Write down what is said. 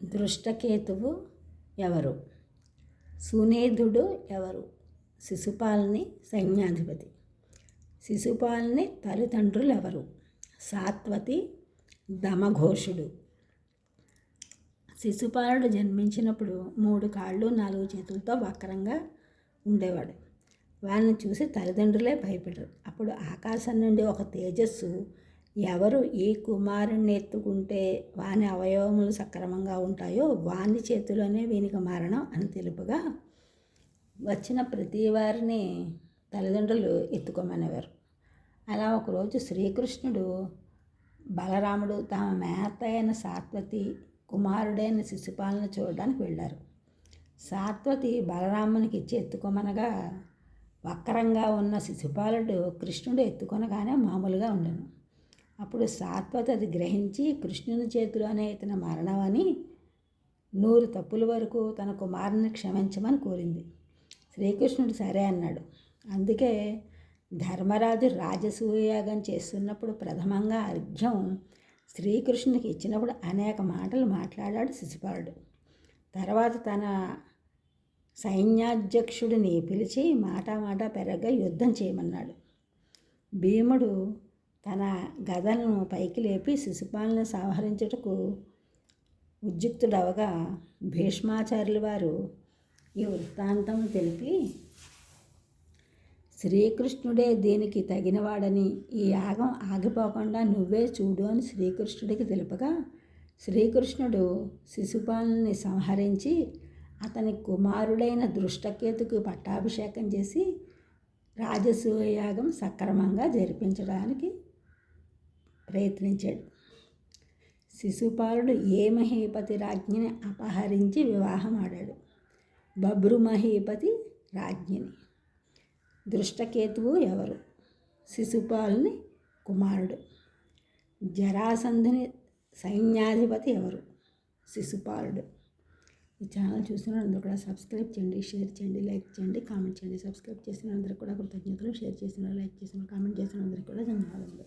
దృష్టకేతువు ఎవరు? సునేధుడు ఎవరు? శిశుపాలుని సైన్యాధిపతి. శిశుపాలుని తల్లిదండ్రులు ఎవరు? సాత్వతి, దమఘోషుడు. శిశుపాలుడు జన్మించినప్పుడు 3 కాళ్ళు 4 చేతులతో వక్రంగా ఉండేవాడు. వారిని చూసి తల్లిదండ్రులే భయపడరు. అప్పుడు ఆకాశం నుండి ఒక తేజస్సు, ఎవరు ఈ కుమారుణ్ణి ఎత్తుకుంటే వాని అవయవములు సక్రమంగా ఉంటాయో వాని చేతిలోనే వీనికి మరణం అని తెలుపుగా వచ్చిన ప్రతి వారిని తల్లిదండ్రులు ఎత్తుకోమనేవారు. అలా ఒకరోజు శ్రీకృష్ణుడు, బలరాముడు తమ మేత అయిన సాత్వతి కుమారుడైన శిశుపాలను చూడడానికి వెళ్ళారు. సాత్వతి బలరామునికి ఇచ్చి ఎత్తుకోమనగా వక్రంగా ఉన్న శిశుపాలుడు కృష్ణుడు ఎత్తుకొనగానే మామూలుగా ఉండను. అప్పుడు సాత్వతి అది గ్రహించి కృష్ణుని చేతిలోనే ఇతని మరణమని 100 తప్పుల వరకు తన కుమారుని క్షమించమని కోరింది. శ్రీకృష్ణుడు సరే అన్నాడు. అందుకే ధర్మరాజు రాజసూయయాగం చేస్తున్నప్పుడు ప్రథమంగా అర్ఘ్యం శ్రీకృష్ణునికి ఇచ్చినప్పుడు అనేక మాటలు మాట్లాడాడు శిశుపాలుడు. తర్వాత తన సైన్యాధ్యక్షుడిని పిలిచి మాట పెరగగా యుద్ధం చేయమన్నాడు. భీముడు తన గదలను పైకి లేపి శిశుపాలను సంహరించుటకు ఉద్యుక్తుడవగా భీష్మాచార్యుల వారు ఈ వృత్తాంతం తెలిపి, శ్రీకృష్ణుడే దీనికి తగినవాడని, ఈ యాగం ఆగిపోకుండా నువ్వే చూడు అని శ్రీకృష్ణుడికి తెలుపగా శ్రీకృష్ణుడు శిశుపాలుని సంహరించి అతని కుమారుడైన దృష్టకేతుకు పట్టాభిషేకం చేసి రాజసూయయాగం సక్రమంగా జరిపించడానికి ప్రయత్నించాడు. శిశుపాలుడు ఏ మహీపతి రాజ్ఞిని అపహరించి వివాహం ఆడాడు? బభ్రు మహీపతి రాజ్ఞిని. దృష్టకేతువు ఎవరు? శిశుపాలుని కుమారుడు. జరాసంధుని సైన్యాధిపతి ఎవరు? శిశుపాలుడు. ఈ ఛానల్ చూసిన అందరూ కూడా సబ్స్క్రైబ్ చేయండి, షేర్ చేయండి, లైక్ చేయండి, కామెంట్ చేయండి. సబ్స్క్రైబ్ చేసిన అందరికీ కూడా కృతజ్ఞతలు. షేర్ చేసిన, లైక్ చేసిన, కామెంట్ చేసిన అందరికీ కూడా ధన్యవాదములు.